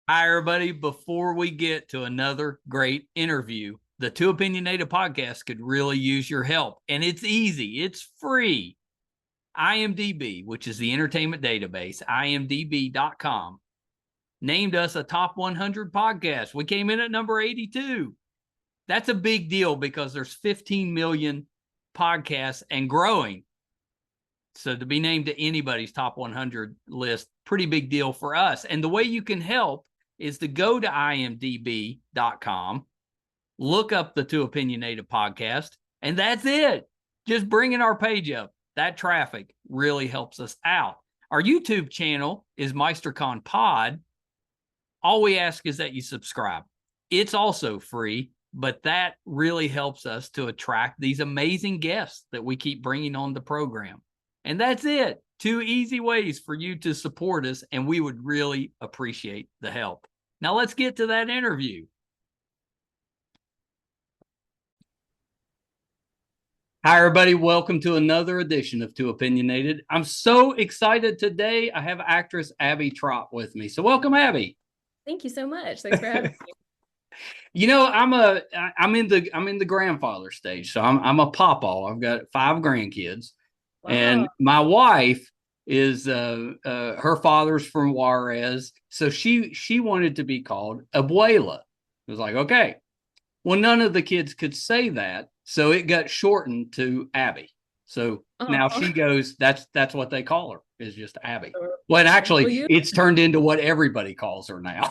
Hi, everybody. Before we get to another great interview, the Too Opinionated podcast could really use your help. And it's easy, it's free. IMDb, which is the entertainment database, imdb.com, named us a top 100 podcast. We came in at number 82. That's a big deal because there's 15 million podcasts and growing. So to be named to anybody's top 100 list, pretty big deal for us. And the way you can help is to go to imdb.com, look up the Too Opinionated podcast, and that's it. Just bringing our page up. That traffic really helps us out. Our YouTube channel is MeisterCon Pod. All we ask is that you subscribe. It's also free, but that really helps us to attract these amazing guests that we keep bringing on the program. And that's it. Two easy ways for you to support us, and we would really appreciate the help. Now let's get to that interview. Hi, everybody. Welcome to another edition of Too Opinionated. I'm so excited today. I have actress Abby Trott with me. So welcome, Abby. Thank you so much. Thanks for having me. You know, I'm in the grandfather stage. So I'm a pawpaw. I've got 5 grandkids. Wow. And my wife is her father's from Juarez, so she wanted to be called Abuela. It was like, okay. Well, none of the kids could say that, so it got shortened to Abby. So now Oh, she goes, that's what they call her, is just Abby. Well, and adorable. Well, actually, you, it's turned into what everybody calls her now.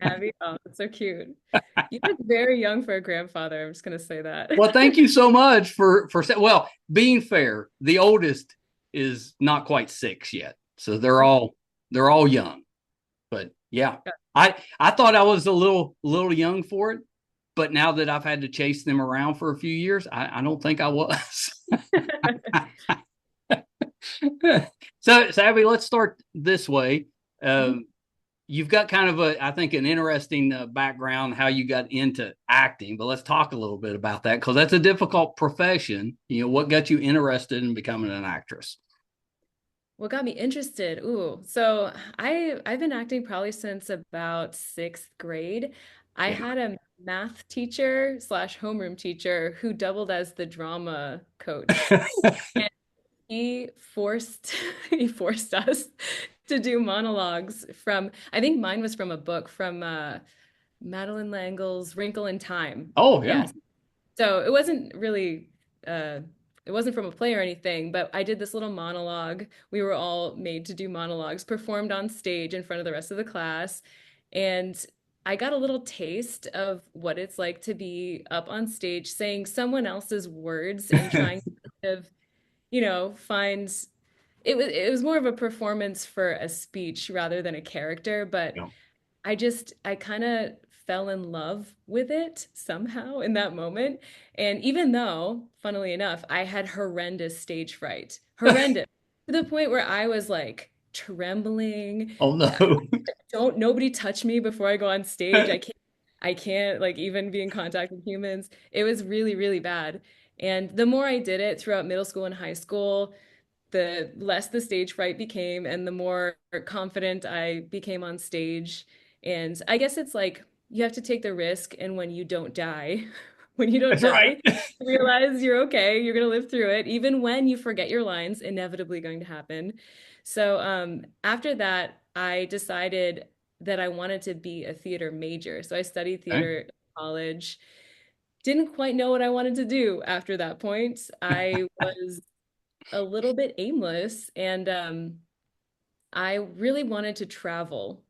Abby, oh, that's so cute. You look very young for a grandfather. I'm just gonna say that. Well, thank you so much for well, being fair, the oldest is not quite 6 yet. So they're all young. But yeah, I thought I was a little young for it, but now that I've had to chase them around for a few years, I don't think I was. So Abby, let's start this way. You've got kind of I think, an interesting background how you got into acting, but let's talk a little bit about that because that's a difficult profession. You know, what got you interested in becoming an actress? What got me interested? Ooh, so I've been acting probably since about sixth grade. I Yeah. had a math teacher slash homeroom teacher who doubled as the drama coach. He forced he forced us to do monologues from I think mine was from a book from Madeline Langle's Wrinkle in Time. Oh yeah. Yes. So uh it wasn't from a play or anything, but I did this little monologue. We were all made to do monologues, performed on stage in front of the rest of the class, and I got a little taste of what it's like to be up on stage saying someone else's words and trying to kind of finds it was more of a performance for a speech rather than a character, but Yeah. I kind of fell in love with it somehow in that moment. And even though, funnily enough, I had horrendous stage fright, horrendous, to the point where I was like trembling. Oh no. Don't nobody touch me before I go on stage. I can't like even be in contact with humans. It was really, really bad. And the more I did it throughout middle school and high school, the less the stage fright became and the more confident I became on stage. And I guess it's like you have to take the risk, and when you don't die, when you don't That's right. die, you realize you're okay, you're gonna live through it. Even when you forget your lines, inevitably going to happen. So after that, I decided that I wanted to be a theater major. So I studied Okay. theater in college. Didn't quite know what I wanted to do after that point. I was a little bit aimless, and I really wanted to travel.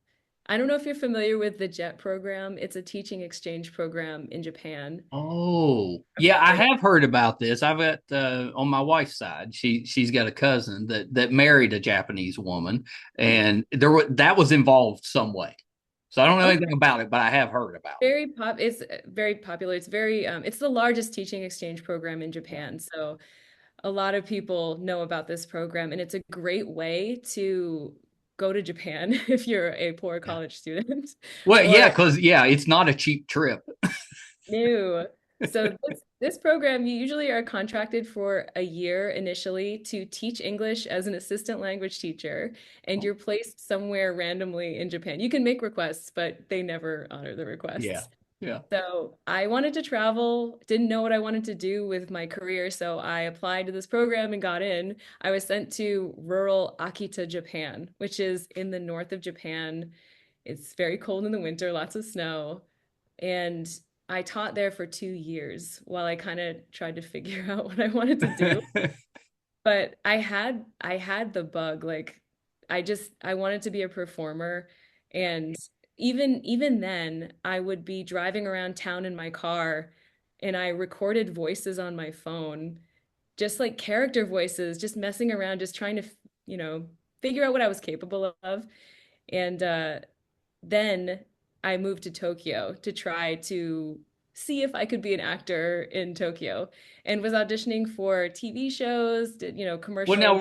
I don't know if you're familiar with the JET program. It's a teaching exchange program in Japan. Oh, yeah, I have heard about this. I've got on my wife's side, she's got a cousin that married a Japanese woman, and that was involved some way. So I don't know Okay. anything about it, but I have heard about It's very popular. It's the largest teaching exchange program in Japan. So a lot of people know about this program, and it's a great way to go to Japan if you're a poor it. Yeah. college student Well, yeah, or because it's not a cheap trip. new. So This program, you usually are contracted for a year initially to teach English as an assistant language teacher, and you're placed somewhere randomly in Japan. You can make requests, but they never honor the Yeah. requests. Yeah. So I wanted to travel, didn't know what I wanted to do with my career, so I applied to this program and got in. I was sent to rural Akita, Japan, which is in the north of Japan. It's very cold in the winter, lots of snow. And I taught there for 2 years while I kind of tried to figure out what I wanted to do. But I had the bug. Like I wanted to be a performer. And even then, I would be driving around town in my car and I recorded voices on my phone, just like character voices, just messing around, just trying to, you know, figure out what I was capable of. And then I moved to Tokyo to try to see if I could be an actor in Tokyo and was auditioning for TV shows, did, Well, now commercial back.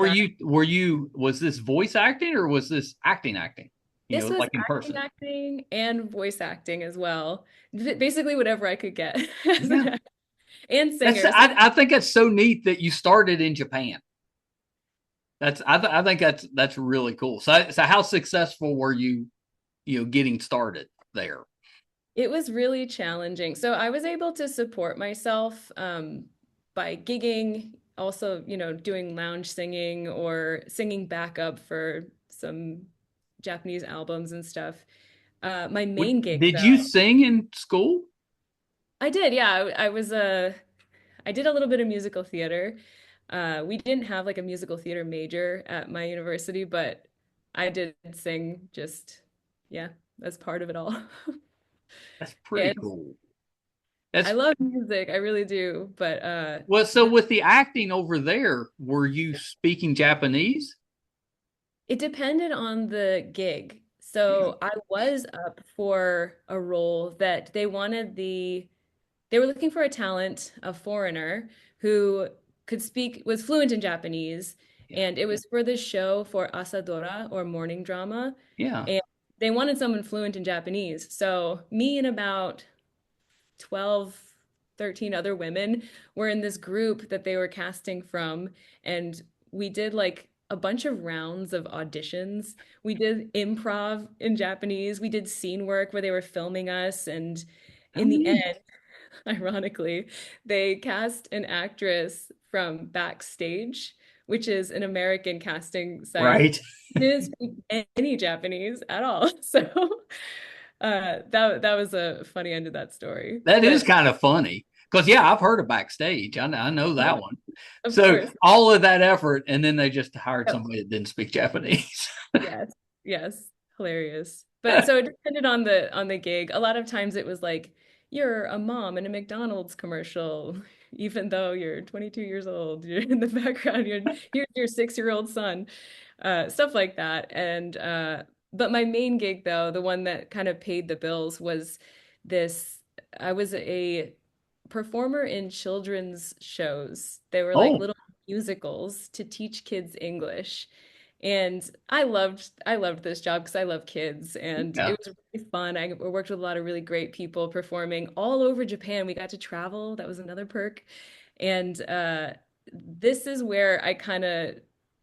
was this voice acting or was this acting? This was Like in person? acting and voice acting as well. Basically whatever I could get Yeah. and That's singers. I think that's so neat that you started in Japan. I think that's really cool. So how successful were you, getting started there? It was really challenging. So I was able to support myself by gigging, also, doing lounge singing or singing backup for some Japanese albums and stuff. My main gig, Did you though, sing in school? I did. Yeah, I did a little bit of musical theater. We didn't have like a musical theater major at my university, but I did sing just, yeah, as part of it all. That's Yeah, pretty cool. I That's love music, I really do, but well. So with the acting over there, were you speaking Japanese? it depended on the gig. Yeah. So I was up for a role that they were looking for a talent, a foreigner who was fluent in Japanese, Yeah. and it was for the show for Asadora or morning drama, Yeah. and they wanted someone fluent in Japanese. So me and about 12, 13 other women were in this group that they were casting from, and we did like a bunch of rounds of auditions. We did improv in Japanese. We did scene work where they were filming us, and How in the neat. end, ironically, they cast an actress from Backstage, which is an American casting site. Right. Didn't speak any Japanese at all. So that was a funny end of that story. That is But kind of funny because yeah, I've heard of Backstage. I know that one. of So course, all of that effort, and then they just hired yep. somebody that didn't speak Japanese. Yes, yes, hilarious. But so it depended on the gig. A lot of times it was like you're a mom in a McDonald's commercial, even though you're 22 years old. You're in the background. Here's your 6-year-old son, stuff like that. And but my main gig though, the one that kind of paid the bills was this. I was a performer in children's shows. They were like Oh, little musicals to teach kids English. And I loved this job because I love kids and yeah. it was really fun. I worked with a lot of really great people performing all over Japan. We got to travel. That was another perk. And this is where I kind of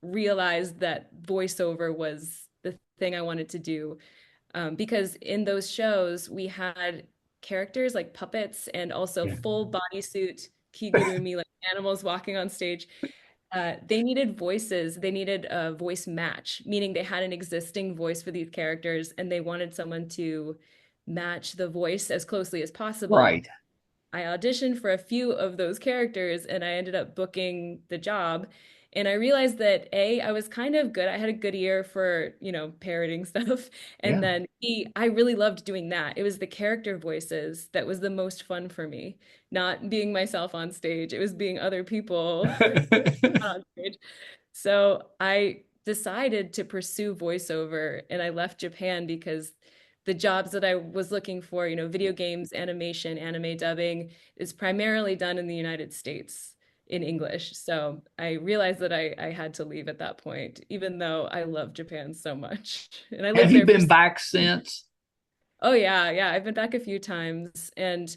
realized that voiceover was the thing I wanted to do. Because in those shows, we had characters like puppets and also Yeah. full bodysuit kigurumi, like animals walking on stage. They needed voices. They needed a voice match, meaning they had an existing voice for these characters and they wanted someone to match the voice as closely as possible. Right. I auditioned for a few of those characters and I ended up booking the job. And I realized that A, I was kind of good. I had a good ear for, parroting stuff. And Yeah. then B, I really loved doing that. It was the character voices that was the most fun for me, not being myself on stage. It was being other people on stage. So I decided to pursue voiceover and I left Japan because the jobs that I was looking for, video games, animation, anime dubbing, is primarily done in the United States in English. So I realized that I had to leave at that point, even though I love Japan so much. And I Have lived you there for, been back since? oh yeah, yeah, I've been back a few times. And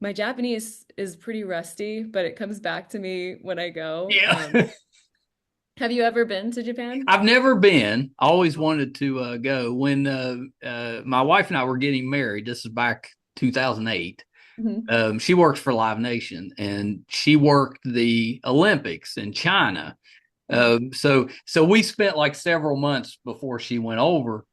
My Japanese is pretty rusty, but it comes back to me when I go. Yeah. Have you ever been to Japan? I've never been. I always wanted to go. When my wife and I were getting married, this is back 2008. Mhm. She works for Live Nation, and she worked the Olympics in China. Oh, So we spent like several months before she went over,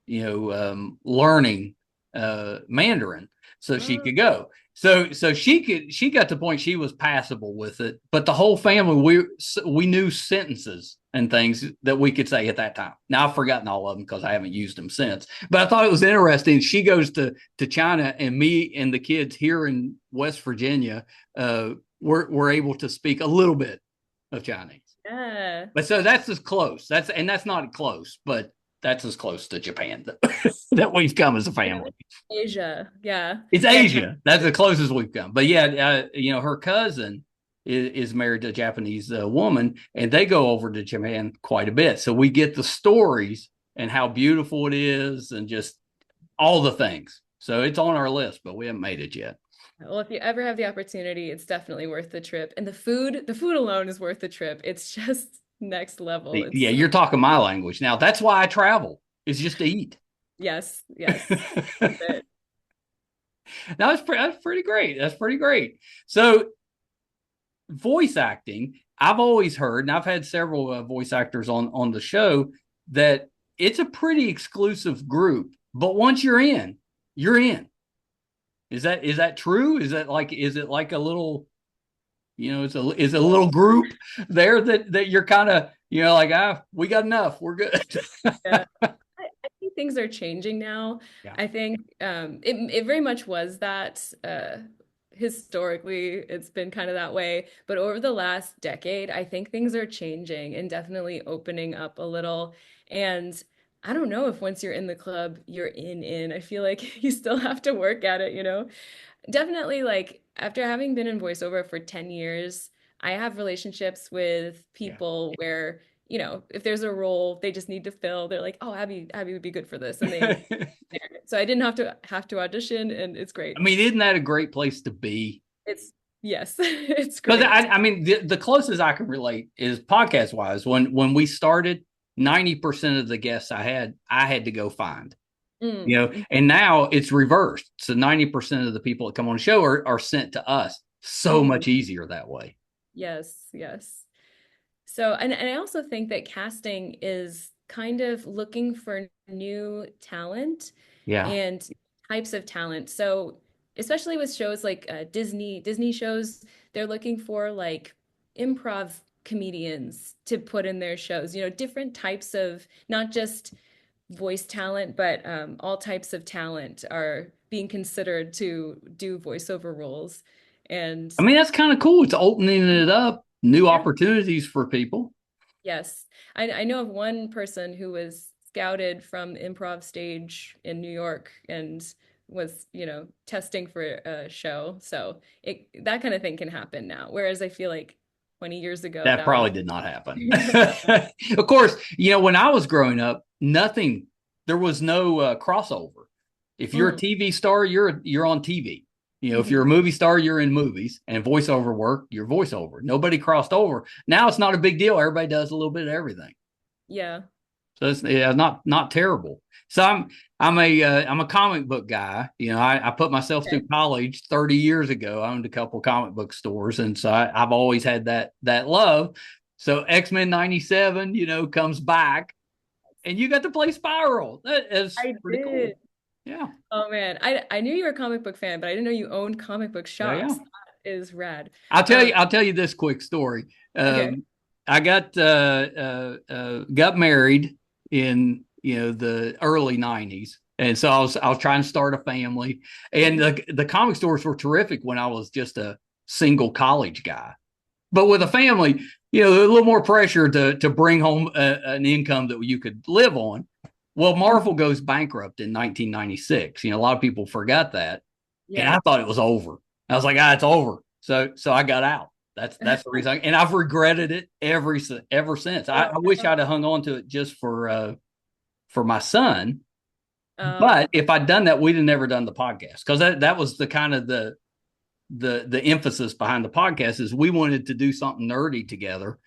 learning Mandarin so she oh, could go. So she got to the point she was passable with it, but the whole family we knew sentences and things that we could say at that time. Now I've forgotten all of them because I haven't used them since. But I thought it was interesting. She goes to China, and me and the kids here in West Virginia, we're able to speak a little bit of Chinese. yeah. But so that's as close. That's not close, but that's as close to Japan that we've come as a family. Asia. Yeah. It's Yeah, China. Asia. That's the closest we've come. But yeah, her cousin is married to a Japanese woman, and they go over to Japan quite a bit. So we get the stories and how beautiful it is, and just all the things. So it's on our list, but we haven't made it yet. Well, if you ever have the opportunity, it's definitely worth the trip. And the food alone is worth the trip. It's just next level. It's Yeah, so, you're talking my language now. That's why I travel. It's just to eat. yes, yes. Worth it. That's pretty great. That's pretty great. So voice acting, I've always heard, and I've had several voice actors on the show, that it's a pretty exclusive group. But once you're in, you're in. Is that true? Is it like a little, is a little group there that you're kind of, like, we got enough, we're good. Yeah. I think things are changing now. Yeah. I think it very much was that historically it's been kind of that way. But over the last decade, I think things are changing and definitely opening up a little. And I don't know if once you're in the club, you're in. I feel like you still have to work at it, you know? Definitely, like after having been in voiceover for 10 years, I have relationships with Yeah. people where, if there's a role they just need to fill, they're like, "Oh, Abby would be good for this." And I so I didn't have to audition, and it's great. mean, isn't that a great place to be? It's yes, it's Because great. I mean, the closest I can relate is podcast wise. When we started, 90% of the guests I had to go find. Mm. And now it's reversed. So 90% of the people that come on the show are sent to us. So Mhm. much easier that way. Yes, yes. So, and I also think that casting is kind of looking for new talent Yeah. and types of talent. So, especially with shows like Disney shows, they're looking for like improv comedians to put in their shows, different types of not just voice talent, but all types of talent are being considered to do voiceover roles. And I mean, that's kind of cool. It's opening it up, new yeah. opportunities for people. Yes. I know of one person who was scouted from improv stage in New York and was, testing for a show. So that kind of thing can happen now. Whereas I feel like 20 years ago, That that was probably did not happen. Of course, when I was growing up, there was no crossover. If you're a Mm, TV star, you're on TV. If you're a mhm. movie star, you're in movies, and voiceover work, you're voiceover. Nobody crossed over. Now it's not a big deal. Everybody does a little bit of everything. Yeah. So it's not terrible. So I'm a comic book guy. I put myself Okay. through college 30 years ago. I owned a couple comic book stores, and so I've always had that love. So X-Men '97, comes back, and you got to play Spiral. That is I pretty cool. did. Yeah, Oh man, I knew you were a comic book fan, but I didn't know you owned comic book yeah, yeah. shops. That is rad. I'll tell you this quick story. Okay. I got married in the early '90s, and so I was trying to start a family, and Mhm. the comic stores were terrific when I was just a single college guy. But with a family, a little more pressure to bring home an income that you could live on. Well, Marvel goes bankrupt in 1996. A lot of people forgot that, and Yeah. I thought it was over. I was like, it's over. So I got out. That's the reason, and I've regretted it ever since. I Oh, wish I'd have hung on to it just for my son. oh, But if I'd done that, we'd have never done the podcast, because that was the kind of the emphasis behind the podcast is we wanted to do something nerdy together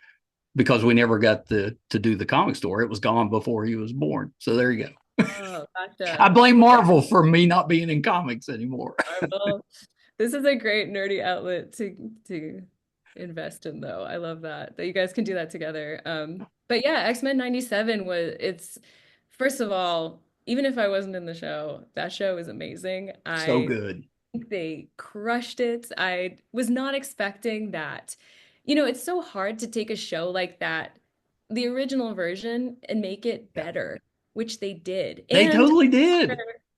because we never got to do the comic store. It was gone before he was born. So there you go. Oh, I gotcha. blame Marvel for me not being in comics anymore. Marvel. This is a great nerdy outlet to invest in, though. I love that you guys can do that together. But yeah, X-Men 97 it's first of all, even if I wasn't in the show, that show is amazing. So I good. think they crushed it. I was not expecting that. You know, it's so hard to take a show like that, the original version, and make it Yeah. better, which they did. They And totally did.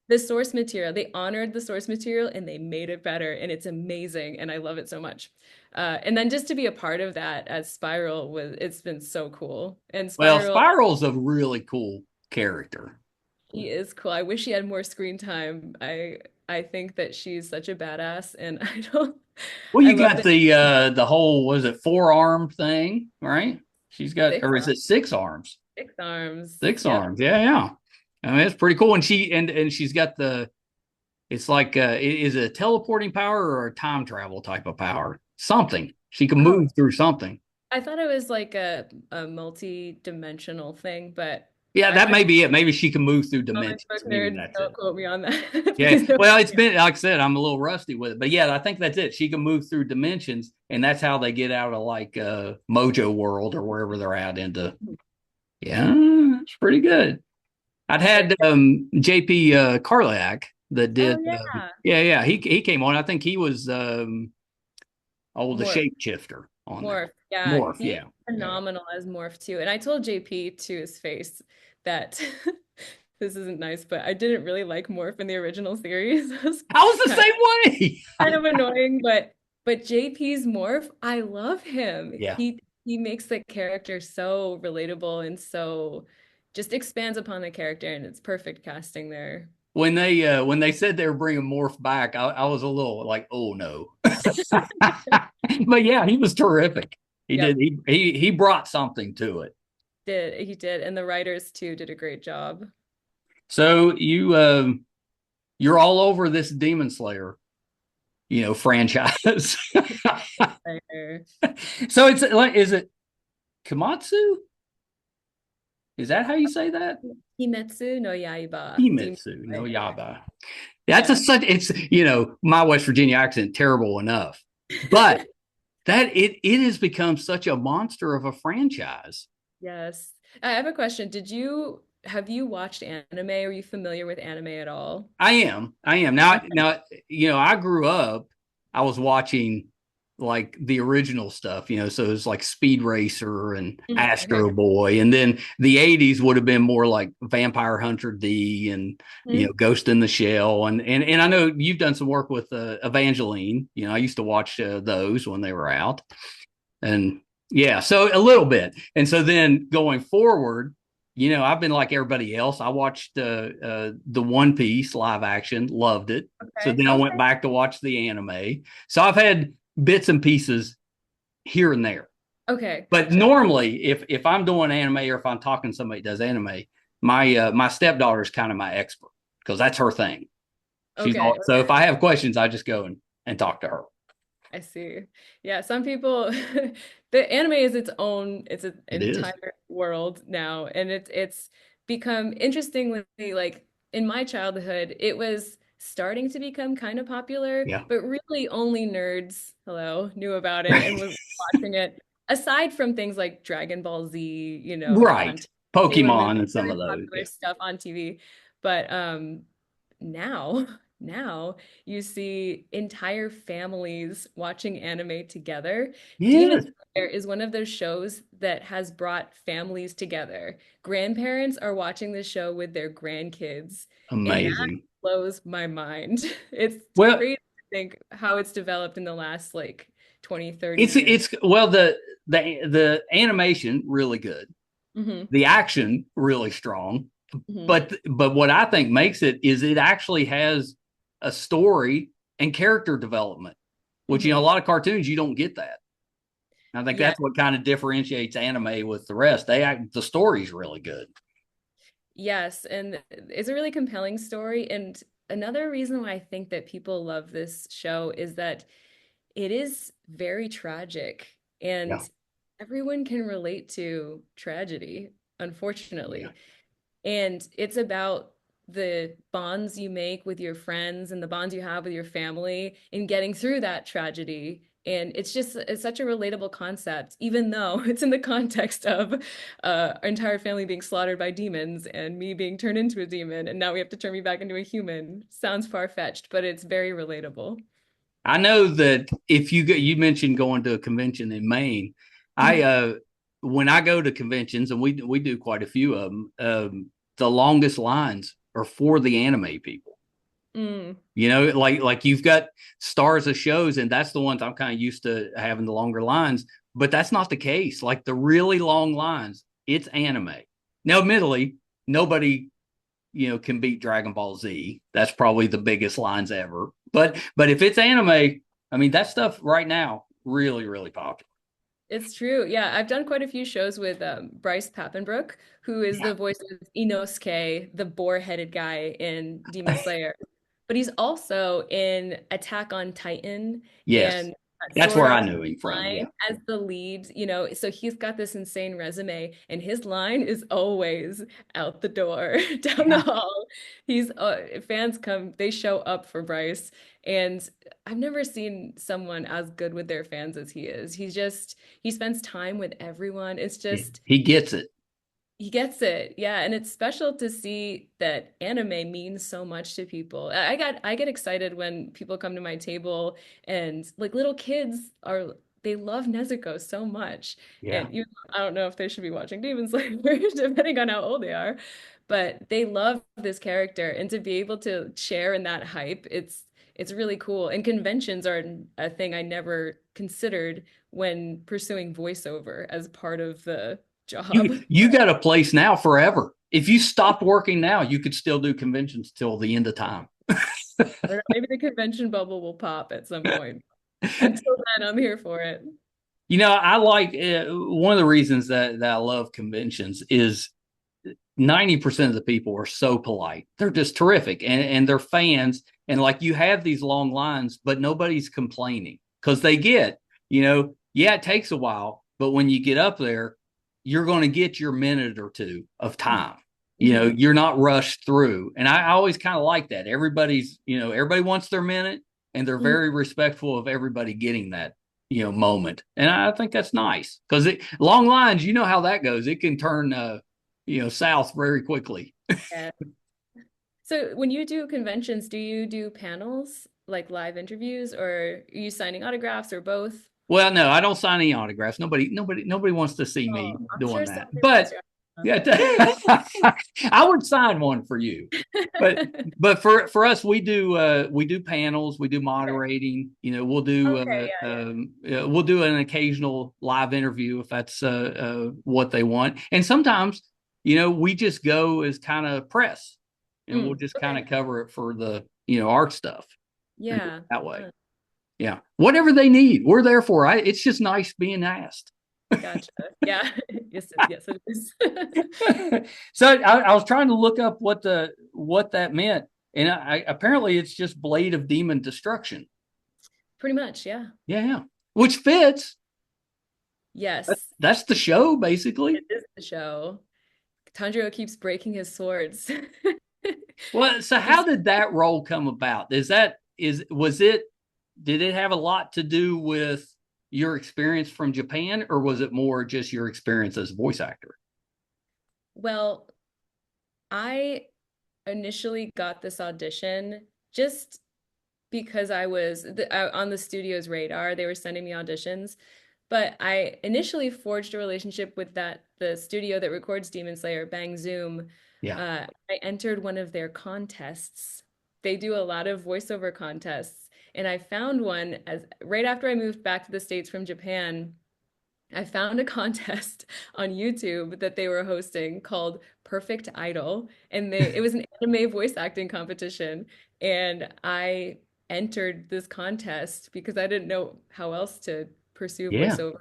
the source material, they honored the source material and they made it better, and it's amazing, and I love it so much. And then just to be a part of that as Spiral it's been so cool. And Well, Spiral, Spiral's a really cool character. he is cool. I wish she had more screen time. I think that she's such a badass, and Well, I you love got that the whole, was it four-arm thing, right? She's got, six, or is it six arms? six arms. Six Yep. arms. Yeah, yeah. I mean, it's pretty cool. And she's got it's like is it a teleporting power or a time travel type of power? Something. She can Oh, move through something. I thought it was like a multi-dimensional thing, but Yeah, that I'm may be it. Maybe she can move through comic dimensions. book Maybe nerd. that's it. Don't quote me on that. Yeah. Please don't. Well, it's been, like I said, I'm a little rusty with it, but yeah, I think that's it. She can move through dimensions, and that's how they get out of like Mojo World or wherever they're at into. Yeah, it's pretty good. I'd had JP Karliak that Oh did. yeah. Yeah. He came on. I think he was the Morph. shapeshifter on there. Morph. Yeah. Morph. He's Yeah. Yeah. phenomenal as Morph too. And I told JP to his face that this isn't nice, but I didn't really like Morph in the original series. It was I was the kind same way. kind of annoying, but JP's Morph, I love him. Yeah. He makes the character so relatable and so just expands upon the character, and it's perfect casting there. When they said they were bringing Morph back, I was a little like, oh no. But yeah, he was terrific. He did. Yep, He brought something to it. he did, and the writers too did a great job. So you're all over this Demon Slayer, franchise. There. So it's like, is it Komatsu? Is that how you say that? Kimetsu no Yaiba. Demon Kimetsu no Slayer. Yaba. That's Yeah. it's my West Virginia accent terrible enough, but that it has become such a monster of a franchise. Yes. I have a question. Have you watched anime? Are you familiar with anime at all? I am now. I grew up. I was watching like the original stuff, so it's like Speed Racer and Okay. Astro Boy, and then the '80s would have been more like Vampire Hunter D and Mhm. Ghost in the Shell, and I know you've done some work with Evangeline. I used to watch those when they were out, and yeah, so a little bit, and so then going forward. I've been like everybody else. I watched the One Piece live action, loved it. So Okay. then I went Okay. back to watch the anime. So I've had bits and pieces here and there. Okay. But Gotcha. normally, if I'm doing anime or if I'm talking to somebody that does anime, my stepdaughter is kind of my expert because that's her thing. Okay. So if I have questions, I just go and talk to her. I see. Yeah, some people the anime is it's an It is. entire world now, and it's become interestingly like in my childhood it was starting to become kind of popular, Yeah. but really only nerds, hello, knew about it and was watching it. Aside from things like Dragon Ball Z, on Right. Sailor Moon, Pokemon and some really of those. popular Yeah. stuff on TV. But now now you see entire families watching anime together. Demon Yes. Slayer is one of those shows that has brought families together. Grandparents are watching the show with their grandkids, and that Amazing. blows my mind. It's Well, crazy to think how it's developed in the last like 20, 30 it's years. it's well the animation really good, Hmm. the action really strong, Hmm. but what I think makes it is it actually has a story and character development, which a Hmm. lot of cartoons you don't get that. I think Yeah. that's what kind of differentiates anime with the rest. The story's really good. Yes, and it's a really compelling story. And another reason why I think that people love this show is that It is very tragic, Yeah. and everyone can relate to tragedy, Yeah. unfortunately. And it's about the bonds you make with your friends and the bonds you have with your family in getting through that tragedy. And it's such a relatable concept, even though it's in the context of our entire family being slaughtered by demons and me being turned into a demon, and now we have to turn me back into a human. Sounds far-fetched, but it's very relatable. I know that if you mentioned going to a convention in Maine, I Mhm. when I go to conventions, and we do quite a few of them, the longest lines are for the anime people. Mm. You know, like you've got stars of shows, and that's the ones I'm kind of used to having the longer lines. But that's not the case. Like the really long lines, it's anime. Now, admittedly, nobody can beat Dragon Ball Z. That's probably the biggest lines ever. But if it's anime, I mean that stuff right now really really popular. It's true. Yeah, I've done quite a few shows with Bryce Papenbrook, who is Yeah. the voice of Inosuke, the boar-headed guy in Demon Slayer. But he's also in Attack on Titan Yes, and that's Sword where I Art knew him from. Online Yeah. as the lead, so he's got this insane resume, and his line is always out the door, down the Yeah. hall. Fans come, they show up for Bryce, and I've never seen someone as good with their fans as he is. He spends time with everyone. It's just He gets it. he gets it. Yeah, and it's special to see that anime means so much to people. I get excited when people come to my table and like little kids are they love Nezuko so much. Yeah. And I don't know if they should be watching Demon Slayer depending on how old they are, but they love this character and to be able to share in that hype, it's really cool. And conventions are a thing I never considered when pursuing voiceover as part of the job. You got a place now forever. If you stopped working now, you could still do conventions till the end of time. I don't know, maybe the convention bubble will pop at some point. Until then, I'm here for it. I like one of the reasons that I love conventions is 90% of the people are so polite. They're just terrific and they're fans. And like you have these long lines, but nobody's complaining because they get, yeah, it takes a while, but when you get up there, you're going to get your minute or two of time. Mhm. You're not rushed through. And I always kind of like that. Everybody wants their minute and they're Mhm. very respectful of everybody getting that, moment. And I think that's nice because long lines, you know how that goes. It can turn, south very quickly. Yeah. So when you do conventions, do you do panels like live interviews, or are you signing autographs, or both? Well, no, I don't sign any autographs. Nobody wants to see Oh, me I'm doing sure that. someday once But you're yeah, I would sign one for you. But for us, we do panels, we do Okay. moderating. We'll do Okay, yeah, we'll do an occasional live interview if that's what they want. And sometimes, we just go as kind of press, yeah. and we'll just kind Okay. of cover it for the art stuff and do it Yeah. that way. Yeah. Whatever they need, we're there for. It's just nice being asked. Gotcha. Yeah. Yes, it is. So I was trying to look up what that meant, and apparently it's just blade of demon destruction. Pretty much, yeah. Yeah, yeah. Which fits. Yes, That's the show basically. it is the show. Tanjiro keeps breaking his swords. Well, so how He's did that role come about? Did it have a lot to do with your experience from Japan, or was it more just your experience as a voice actor? well, I initially got this audition just because on the studio's radar. They were sending me auditions, but I initially forged a relationship with the studio that records Demon Slayer, Bang Zoom. Yeah. I entered one of their contests. They do a lot of voiceover contests, and I found one as right after I moved back to the States from Japan. I found a contest on YouTube that they were hosting called Perfect Idol, and it was an anime voice acting competition. And I entered this contest because I didn't know how else to pursue Yeah. voiceover.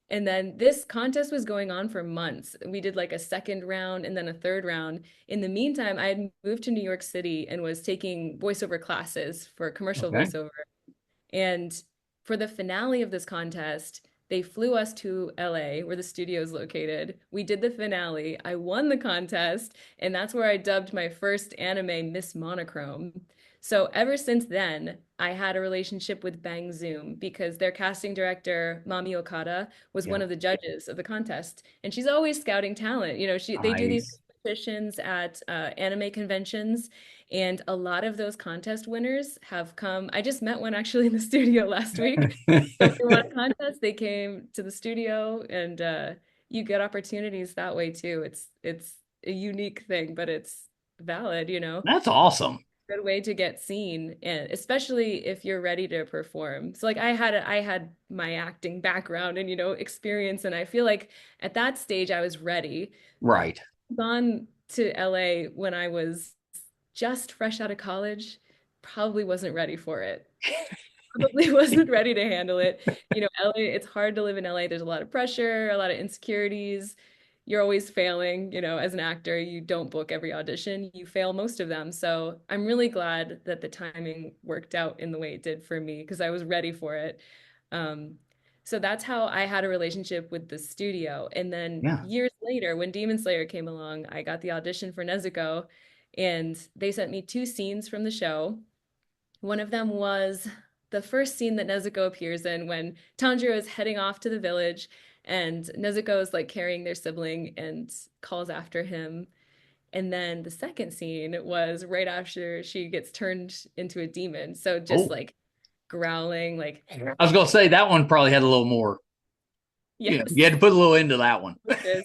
And then this contest was going on for months. We did like a second round and then a third round. In the meantime, I had moved to New York City and was taking voiceover classes for commercial Okay. voiceover. And for the finale of this contest, they flew us to LA, where the studio is located. We did the finale. I won the contest, and that's where I dubbed my first anime Miss Monochrome. So ever since then, I had a relationship with Bang Zoom because their casting director, Mami Okada, was Yeah. one of the judges of the contest, and she's always scouting talent. They do these Nice. competitions at anime conventions, and a lot of those contest winners have come. I just met one actually in the studio last week. So they won a contest, they came to the studio, and you get opportunities that way too. It's a unique thing, but it's valid. That's awesome. Good way to get seen, and especially if you're ready to perform. So like I had my acting background and experience, and I feel like at that stage I was ready. Right. Gone to LA when I was just fresh out of college, probably wasn't ready for it. Probably wasn't ready to handle it. LA, it's hard to live in LA. There's a lot of pressure, a lot of insecurities. You're always failing, as an actor. You don't book every audition, you fail most of them. So I'm really glad that the timing worked out in the way it did for me because I was ready for it. Um, so that's how I had a relationship with the studio. And then Yeah. years later, when Demon Slayer came along, I got the audition for Nezuko, and they sent me two scenes from the show. One of them was the first scene that Nezuko appears in when Tanjiro is heading off to the village and Nezuko is like carrying their sibling and calls after him. And then the second scene was right after she gets turned into a demon. So just Oh, like growling, like, I was gonna say that one probably had a little more. yes, You had to put a little into that one. yes.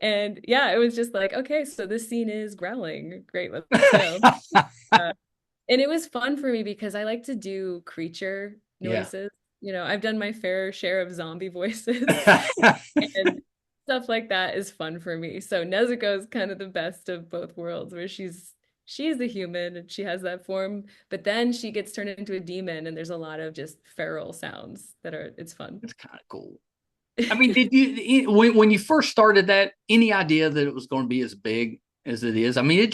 And yeah, it was just like, okay, so this scene is growling. Great, let's go. Uh, And it was fun for me because I like to do creature Yeah. noises. I've done my fair share of zombie voices, and stuff like that is fun for me. So Nezuko is kind of the best of both worlds, where she's a human and she has that form, but then she gets turned into a demon, and there's a lot of just feral sounds it's fun. It's kind of cool. I mean, did you when you first started that, any idea that it was going to be as big as it is? I mean,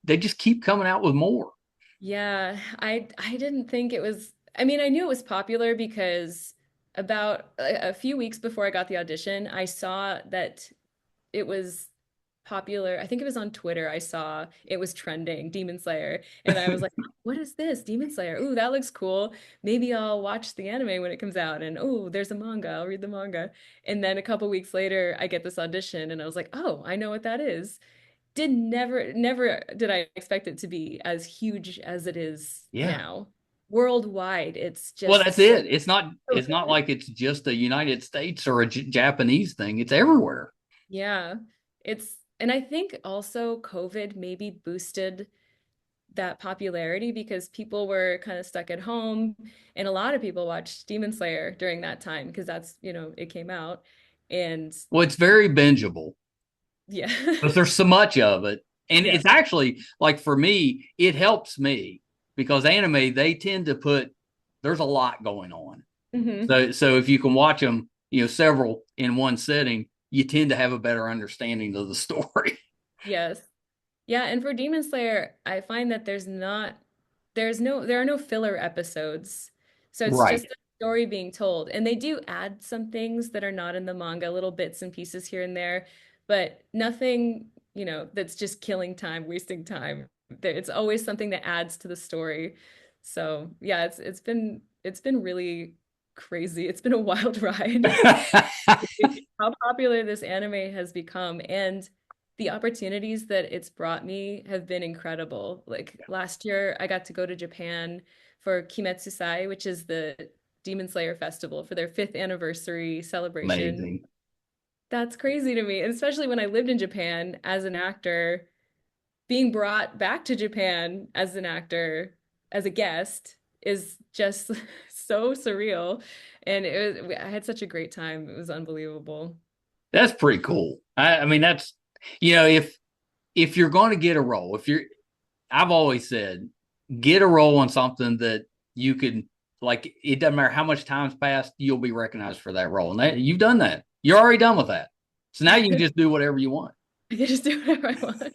they just keep coming out with more. Yeah, I didn't think it was. I mean, I knew it was popular because about a few weeks before I got the audition, I saw that it was popular. I think it was on Twitter. I saw it was trending, Demon Slayer, and I was like, "What is this? Demon Slayer? Ooh, that looks cool. Maybe I'll watch the anime when it comes out." And oh, there's a manga. I'll read the manga. And then a couple weeks later, I get this audition, and I was like, "Oh, I know what that is." Did never did I expect it to be as huge as it is Yeah. now. Worldwide, it's Well, just that's so, it. It's not. so It's not good. like it's just a United States or a Japanese thing. It's everywhere. Yeah. And I think also COVID maybe boosted that popularity because people were kind of stuck at home, and a lot of people watched Demon Slayer during that time because it came out. And Well, it's very bingeable yeah. because there's so much of it, and Yes. it's actually like for me, it helps me because anime they tend to put there's a lot going on. Hmm. So if you can watch them, several in one setting, you tend to have a better understanding of the story. Yes. Yeah, and for Demon Slayer, I find that there are no filler episodes. So it's Right. just a story being told. And they do add some things that are not in the manga, little bits and pieces here and there, but nothing, that's just killing time, wasting time. It's always something that adds to the story. So, yeah, it's been really crazy. It's been a wild ride. How popular this anime has become, and the opportunities that it's brought me have been incredible. Like last year, I got to go to Japan for Kimetsu Sai, which is the Demon Slayer festival for their fifth anniversary celebration. Amazing. That's crazy to me, and especially when I lived in Japan as an actor, being brought back to Japan as an actor, as a guest, is just so surreal. And I had such a great time. It was unbelievable. That's pretty cool. I mean, that's if you're going to get a role, if you're, I've always said, get a role on something that you can like. It doesn't matter how much time's passed, you'll be recognized for that role, and you've done that. You're already done with that. So now you can just do whatever you want. I can just do whatever I want.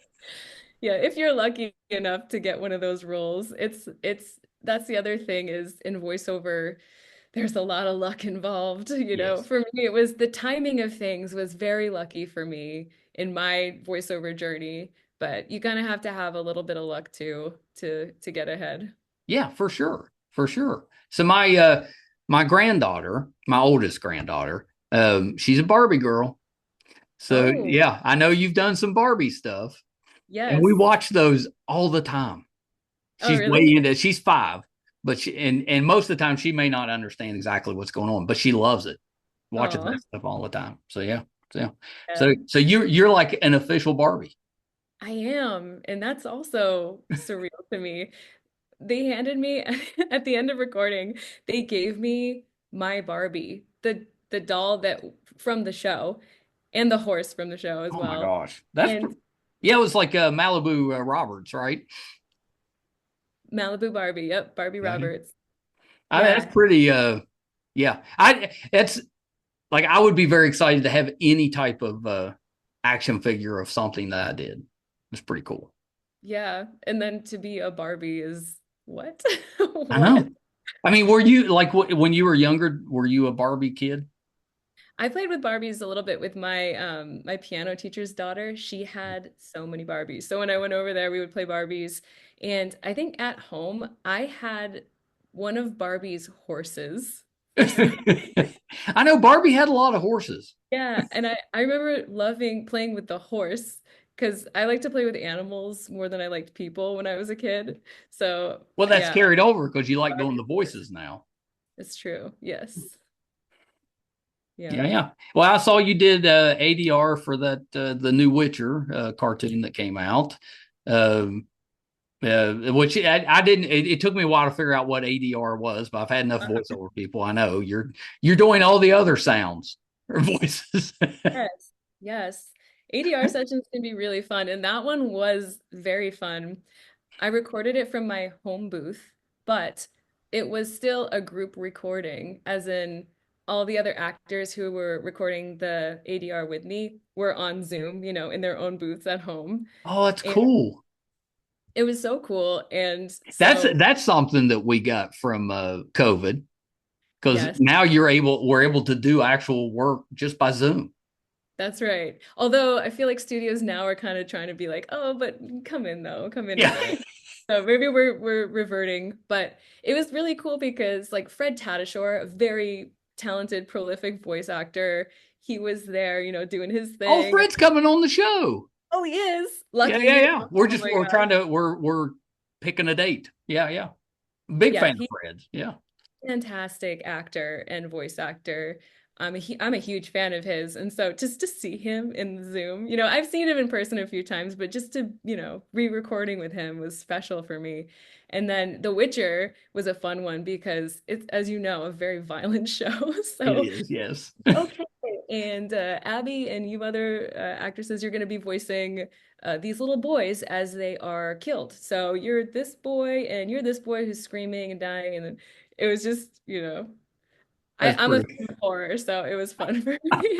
Yeah, if you're lucky enough to get one of those roles, it's that's the other thing is in voiceover, there's a lot of luck involved, you know. Yes. For me, it was the timing of things was very lucky for me in my voiceover journey, but you kind of have to have a little bit of luck too to get ahead. Yeah, for sure. For sure. So my granddaughter, my oldest granddaughter, she's a Barbie girl. So Oh, yeah, I know you've done some Barbie stuff. And we yes. watch those all the time. Oh, She's way really? into she's 5, but and most of the time she may not understand exactly what's going on, but she loves it. Watches Oh, that stuff all the time. So yeah. So yeah. yeah. So you're like an official Barbie. I am, and that's also surreal to me. They handed me at the end of recording, they gave me my Barbie, the doll that from the show, and the horse from the show as Oh my well. gosh. That's And yeah, it was like Malibu Roberts, right? Malibu Barbie, yep, Barbie Yeah. Roberts. I mean, that's Yeah, pretty yeah. I That's like I would be very excited to have any type of action figure of something that I did. It's pretty cool. yeah. And then to be a Barbie is what? I What? know. I mean, were you like when you were younger, were you a Barbie kid? I played with Barbies a little bit with my my piano teacher's daughter. She had so many Barbies. So when I went over there, we would play Barbies. And I think at home, I had one of Barbie's horses for some. I know Barbie had a lot of horses. Yeah, and I remember loving playing with the horse because I like to play with animals more than I liked people when I was a kid. So Well, that's yeah, carried over because you like doing Barbie the horse. voices now. It's true. Yes. Yeah, Yeah. yeah. Well, I saw you did ADR for that the new Witcher cartoon that came out. Um, which I didn't. It took me a while to figure out what ADR was, but I've had enough voiceover people. I know you're doing all the other sounds or voices. Yes. Yes. ADR sessions can be really fun, and that one was very fun. I recorded it from my home booth, but it was still a group recording, as in all the other actors who were recording the ADR with me were on Zoom, you know, in their own booths at home. Oh, that's And cool. it was so cool. And That's so, that's something that we got from COVID because yes, now we're able to do actual work just by Zoom. that's right. Although I feel like studios now are kind of trying to be like, oh, but come in though, come in a Yeah, bit. So maybe we're reverting, but it was really cool because like Fred Tatasciore, a very talented, prolific voice actor, he was there, you know, doing his oh, thing. Fred's coming on the show. Oh, he is. Yeah, Lucky yeah, him. yeah. Oh my We're gosh. trying to we're picking a date. Yeah, yeah. Big Yeah, fan of he Fred's. Yeah. fantastic actor and voice actor. I'm a huge fan of his. And so just to see him in Zoom, you know, I've seen him in person a few times, but just to, you know, re-recording with him was special for me. And then The Witcher was a fun one because it's, as you know, a very violent show. It So, is. Yes. okay. And Abby and you other actresses, you're going to be voicing these little boys as they are killed. So you're this boy and you're this boy who's screaming and dying. And then it was just, you know, That's I'm a pretty. fan of horror, so it was fun for me.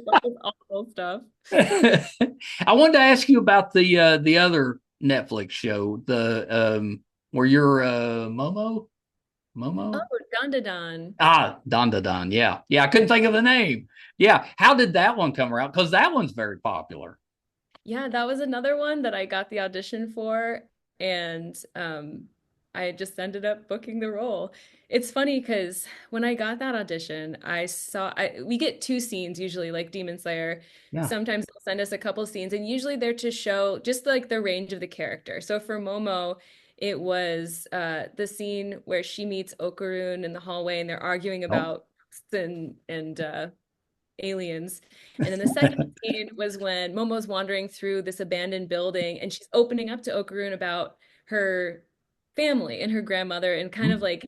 All this awful stuff. I wanted to ask you about the other Netflix show, the where you're Momo? Oh, Momo? Don Da Don. Ah, Don Da Don. Yeah. Yeah, I couldn't think of the name. Yeah. How did that one come around? Because that one's very popular. Yeah, that was another one that I got the audition for, and I just ended up booking the role. It's funny because when I got that audition, we get two scenes usually, like Demon Slayer. Yeah. Sometimes they'll send us a couple scenes, and usually they're to show just like the range of the character. So for Momo, it was the scene where she meets Okarun in the hallway, and they're arguing Oh. about and aliens. And then the second scene was when Momo's wandering through this abandoned building and she's opening up to Okarun about her family and her grandmother and kind of like,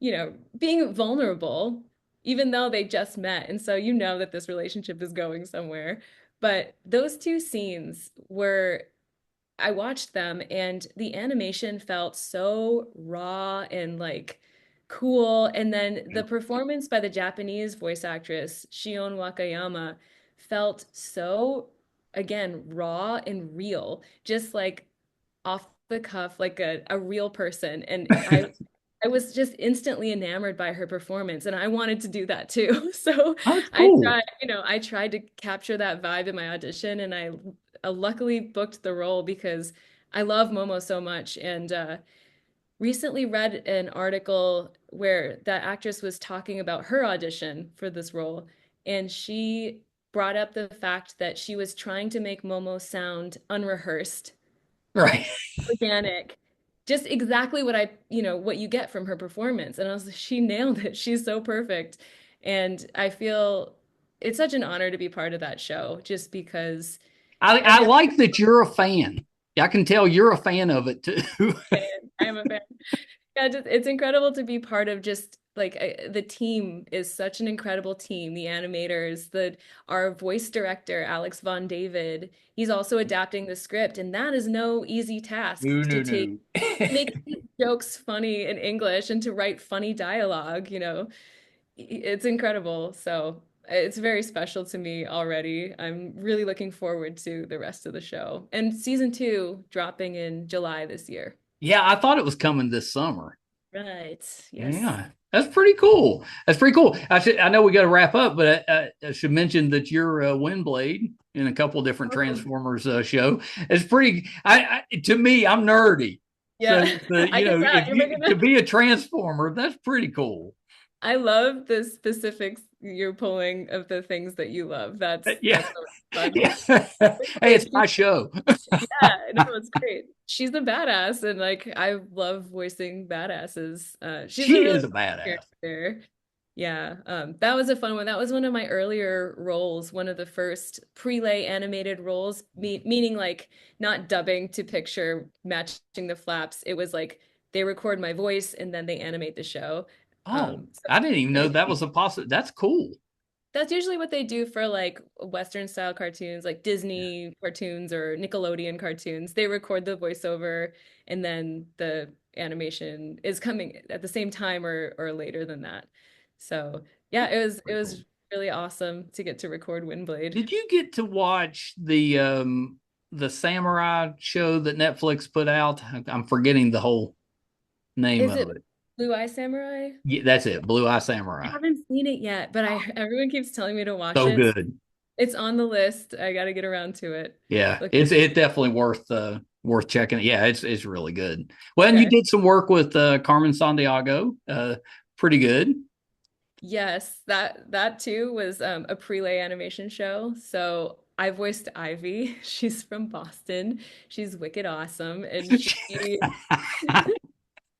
you know, being vulnerable, even though they just met. And so you know that this relationship is going somewhere. But those two scenes were I watched them and the animation felt so raw and like cool. And then Yeah. the performance by the Japanese voice actress, Shion Wakayama, felt so, again, raw and real, just like off the cuff, like a real person. And I was just instantly enamored by her performance, and I wanted to do that too. So Oh, that's cool. I tried to capture that vibe in my audition, and I luckily booked the role because I love Momo so much. And recently read an article where that actress was talking about her audition for this role, and she brought up the fact that she was trying to make Momo sound unrehearsed, Right. organic, just exactly what what you get from her performance. And I was like, she nailed it. She's so perfect. And I feel it's such an honor to be part of that show just because I every like that you're a fan. I can tell you're a fan of it too. I am a fan. Yeah, just, it's incredible to be part of just like the team is such an incredible team. The animators, the our voice director, Alex Von David, he's also adapting the script, and that is no easy task No, to no, take no. make jokes funny in English and to write funny dialogue, It's incredible. So it's very special to me already. I'm really looking forward to the rest of the show. And season two dropping in July this year. Yeah, I thought it was coming this summer. Right. Yes. Yeah, that's pretty cool. That's pretty cool. I know we got to wrap up, but I should mention that you're Windblade in a couple different Oh, Transformers show. It's pretty. To me, I'm nerdy, so yeah. I can tell if you're you making to it. be a Transformer, that's pretty cool. I love the specifics you're pulling of the things that you love. Yeah, That's so fun. yeah. Hey, it's my show. Yeah, no, it's great. She's a badass, and like I love voicing badasses. She's a She really is a fun badass. character. Yeah, that was a fun one. That was one of my earlier roles, one of the first prelay animated roles, meaning like not dubbing to picture matching the flaps. It was like they record my voice and then they animate the show. Oh, So I didn't even know that was a possible. That's cool. that's usually what they do for like Western style cartoons, like Disney cartoons or Nickelodeon cartoons. They record the voiceover and then the animation is coming at the same time or later than that. So yeah, it Pretty cool. was really awesome to get to record Windblade. Did you get to watch the samurai show that Netflix put out? I'm forgetting the whole name Is of it it. Blue Eye Samurai? Yeah, that's it. Blue Eye I Samurai. haven't seen it yet, but I everyone keeps telling me to watch So it. good. It's on the list. I got to get around to it. Yeah, Look, it's definitely worth checking. Yeah, it's really good. Well, and you okay. did some work with Carmen Sandiego. Pretty good. Yes, that too was a prelay animation show. So I voiced Ivy. She's from Boston. She's wicked awesome, and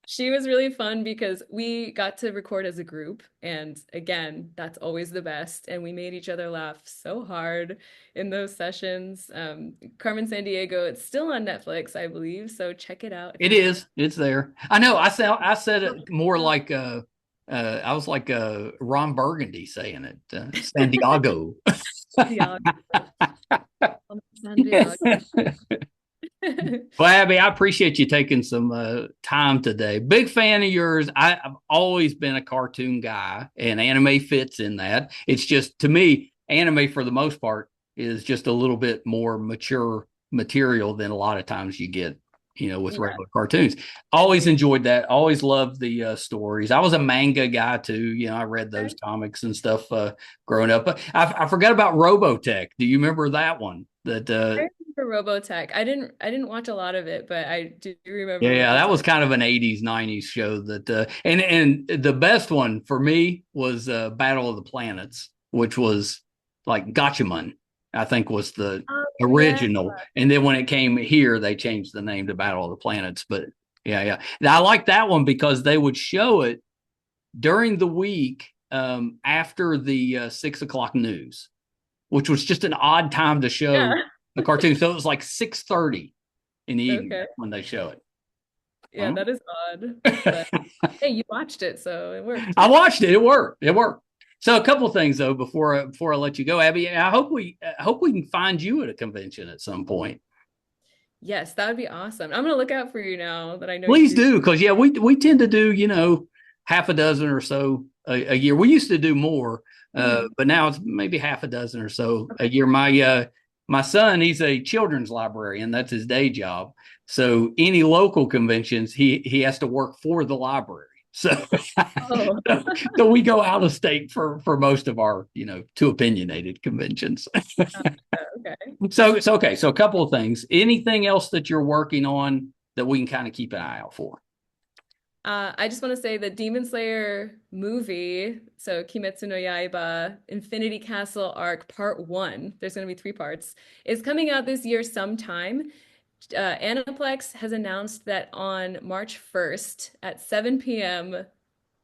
she was really fun because we got to record as a group, and again, that's always the best. And we made each other laugh so hard in those sessions. Carmen Sandiego, it's still on Netflix, I believe. So check it out if It you have. is. It's there. I know. I said it more like I was like Ron Burgundy saying it. San Diego. Santiago. Santiago. Well, Abby, I appreciate you taking some time today. Big fan of yours. I've always been a cartoon guy, and anime fits in that. It's just to me, anime for the most part is just a little bit more mature material than a lot of times you get, with Yeah. regular cartoons. Always enjoyed that. Always loved the stories. I was a manga guy too. I read those comics and stuff growing up. But I forgot about Robotech. Do you remember that one? That I remember Robotech. I didn't watch a lot of it, but I do remember Yeah, that Robotech. was kind of an 80s, 90s show that and the best one for me was Battle of the Planets, which was like Gatchaman, I think was the Oh yeah. original. And then when it came here, they changed the name to Battle of the Planets. But yeah, yeah. Now, I like that one because they would show it during the week after the 6 o'clock news, which was just an odd time to show Yeah. a cartoon. So it was like 6:30 in the evening Okay. when they show it. Yeah, that is odd. But hey, you watched it, so it worked. I watched it. It worked. It worked. So a couple of things though before I let you go, Abby. I hope we can find you at a convention at some point. Yes, that would be awesome. I'm gonna look out for you now that I know you Please do. do, because yeah, we tend to do half a dozen or so a year. We used to do more, Mhm. but now it's maybe half a dozen or so a year. My son, he's a children's librarian. That's his day job. So any local conventions, he has to work for the library. So, Oh, so we go out of state for most of our, Too Opinionated conventions. okay. So okay. So a couple of things. Anything else that you're working on that we can kind of keep an eye out for? I just want to say the Demon Slayer movie, so Kimetsu no Yaiba Infinity Castle Arc Part 1, there's going to be 3 parts, is coming out this year sometime. Aniplex has announced that on March 1st at 7 p.m.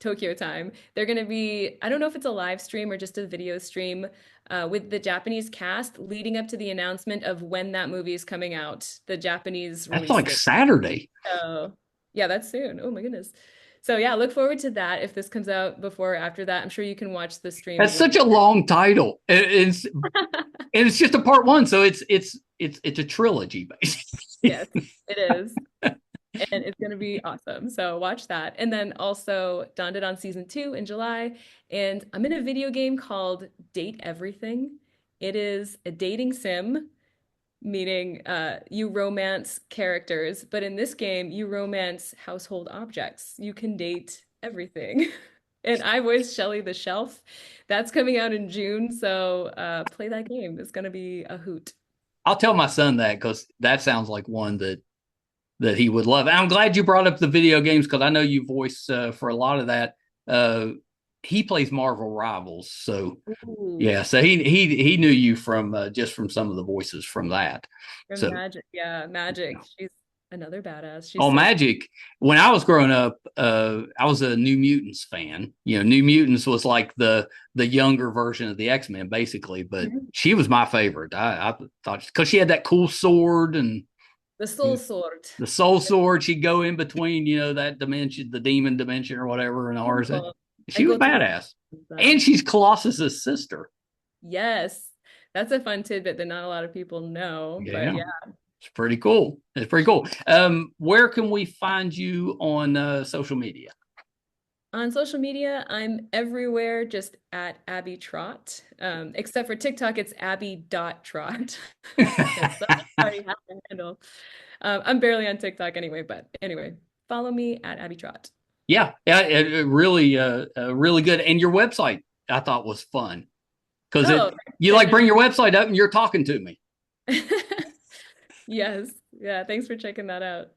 Tokyo time, they're going to be, I don't know if it's a live stream or just a video stream, with the Japanese cast leading up to the announcement of when that movie is coming out, the Japanese That's release like date. Saturday. So, yeah, that's soon. Oh my goodness. So, yeah, look forward to that. If this comes out before or after that, I'm sure you can watch the streams That's with such a long title. It's just a part one, so it's a trilogy basically. Yes, it is. And it's going to be awesome. So watch that. And then also Dawned on season 2 in July. And I'm in a video game called Date Everything. It is a dating sim, meaning you romance characters, but in this game, you romance household objects. You can date everything. And I voiced Shelly the Shelf. That's coming out in June, so play that game. It's gonna be a hoot. I'll tell my son that because that sounds like one that he would love. And I'm glad you brought up the video games because I know you voice for a lot of that. Uh, he plays Marvel Rivals, so Ooh, yeah. So he knew you from just from some of the voices from that. and So Magic. Yeah, Magic. She's another badass. She's oh, so Magic. When I was growing up, I was a New Mutants fan. New Mutants was like the younger version of the X-Men, basically. But Mhm. she was my favorite. I thought because she had that cool sword and The Soul Sword. the soul sword. She'd go in between, that dimension, the demon dimension or whatever, and ours. Oh, I She was go to badass, and them. she's Colossus's sister. Yes. That's a fun tidbit that not a lot of people know, but Yeah, yeah. it's pretty cool. It's pretty cool. Where can we find you on social media? On social media, I'm everywhere just at Abby Trott. Except for TikTok, it's Abby.Trott. Because someone already has the handle. I'm barely on TikTok anyway, but anyway, follow me at Abby Trott. Yeah, it really, really good. And your website, I thought was fun because Oh, you like checking bring your website up and you're talking to me. it. Yes. Yeah, thanks for checking that out.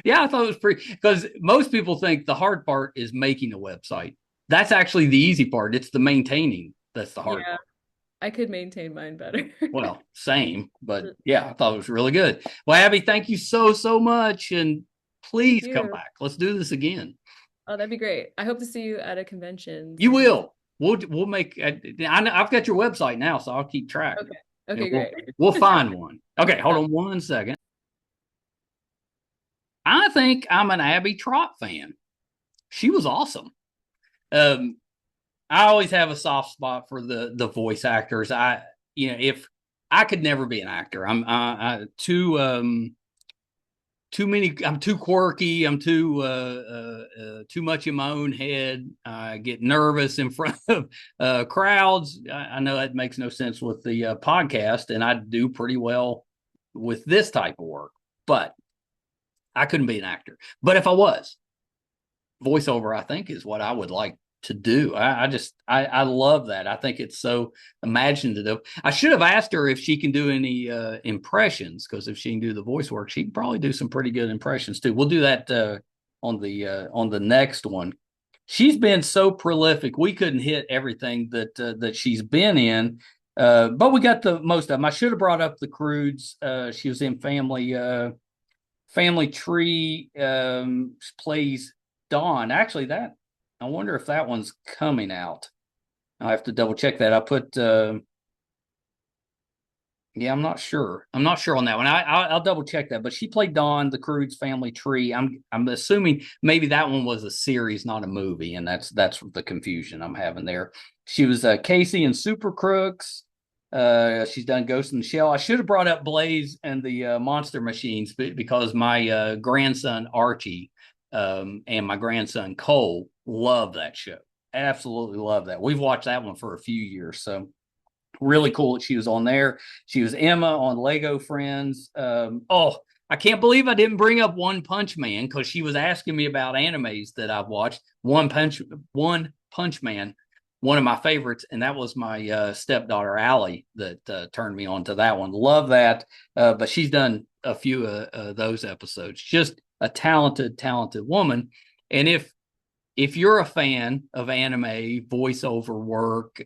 Yeah, I thought it was pretty because most people think the hard part is making a website. That's actually the easy part. It's the maintaining that's the hard Yeah, part. I could maintain mine better. Well, same, but yeah, I thought it was really good. Well, Abby, thank you so much, and Thank please come you. back. Let's do this again. Oh, that'd be great. I hope to see you at a convention You soon. will. We'll make. I've got your website now, so I'll keep track. Okay. And Okay, we'll great. we'll find one. Okay, hold on 1 second. I think I'm an Abby Trott fan. She was awesome. Um, I always have a soft spot for the voice actors. If I could never be an actor, I'm too many. I'm too quirky. I'm too much in my own head. I get nervous in front of crowds. I know that makes no sense with the podcast, and I do pretty well with this type of work, but I couldn't be an actor. But if I was, voiceover, I think, is what I would like to do. I love that. I think it's so imaginative. I should have asked her if she can do any impressions, because if she can do the voice work, she can probably do some pretty good impressions too. We'll do that on the next one. She's been so prolific. We couldn't hit everything that she's been in. But we got the most of them. I should have brought up the Crudes. She was in Family Tree, plays Dawn. Actually, that I wonder if that one's coming out. I have to double check that. I put yeah, I'm not sure. I'm not sure on that one. I'll double check that. But she played Dawn, the Crude's Family Tree. I'm assuming maybe that one was a series, not a movie, and that's the confusion I'm having there. She was Casey in Super Crooks. She's done Ghost in the Shell. I should have brought up Blaze and the Monster Machines because my grandson Archie and my grandson Cole love that show. Absolutely love that. We've watched that one for a few years, so really cool that she was on there. She was Emma on Lego Friends. Oh, I can't believe I didn't bring up One Punch Man because she was asking me about animes that I've watched. One Punch Man, one of my favorites, and that was my stepdaughter Allie that turned me on to that one. Love that, but she's done a few of those episodes. Just a talented woman. And if you're a fan of anime, voiceover work,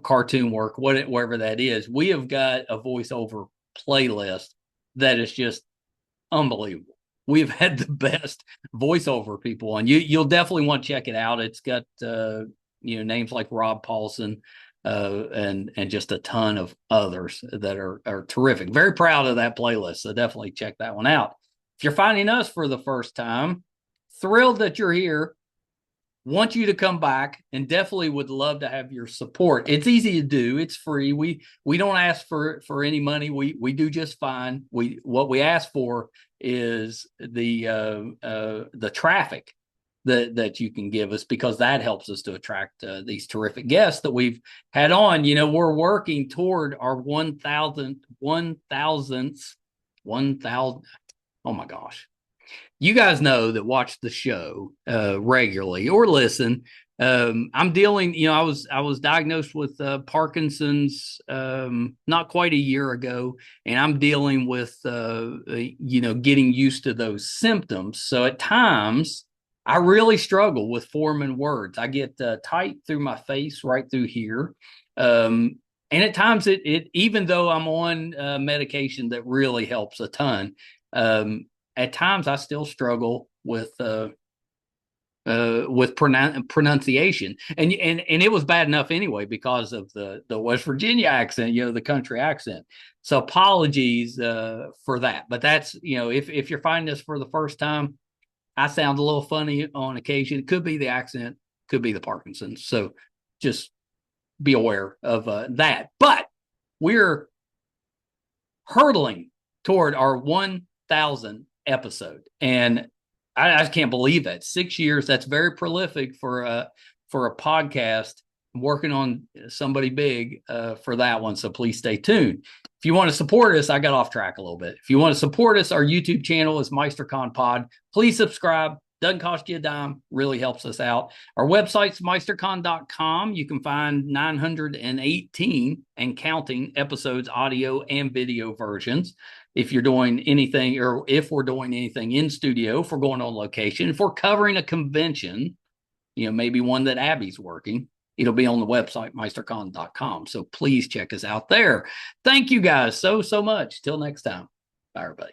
cartoon work, whatever that is, we have got a voiceover playlist that is just unbelievable. We've had the best voiceover people on. You'll definitely want to check it out. It's got names like Rob Paulson and just a ton of others that are terrific. Very proud of that playlist. So definitely check that one out. If you're finding us for the first time, thrilled that you're here. Want you to come back, and definitely would love to have your support. It's easy to do. It's free. We don't ask for any money. We do just fine. What we ask for is the traffic that you can give us, because that helps us to attract these terrific guests that we've had on. We're working toward our 1,000th. Oh my gosh. You guys know that watch the show regularly or listen. I'm dealing, I was diagnosed with Parkinson's not quite a year ago, and I'm dealing with, getting used to those symptoms. So at times, I really struggle with forming words. I get tight through my face, right through here. And at times, it even though I'm on medication that really helps a ton, at times I still struggle with pronunciation, and it was bad enough anyway because of the West Virginia accent, the country accent. So apologies for that. But that's if you're finding this for the first time, I sound a little funny on occasion. It could be the accent, could be the Parkinson's. So just be aware of that. But we're hurtling toward our 1,000 episode, and I just can't believe that 6 years. That's very prolific for a podcast. I'm working on somebody big for that one, so please stay tuned. If you want to support us, I got off track a little bit. If you want to support us, our YouTube channel is MeisterCon Pod. Please subscribe. Doesn't cost you a dime. Really helps us out. Our website's meistercon.com. You can find 918 and counting episodes, audio and video versions. If you're doing anything, or if we're doing anything in studio, if we're going on location, if we're covering a convention, maybe one that Abby's working, it'll be on the website, meistercon.com. So please check us out there. Thank you guys so much. Till next time. Bye, everybody.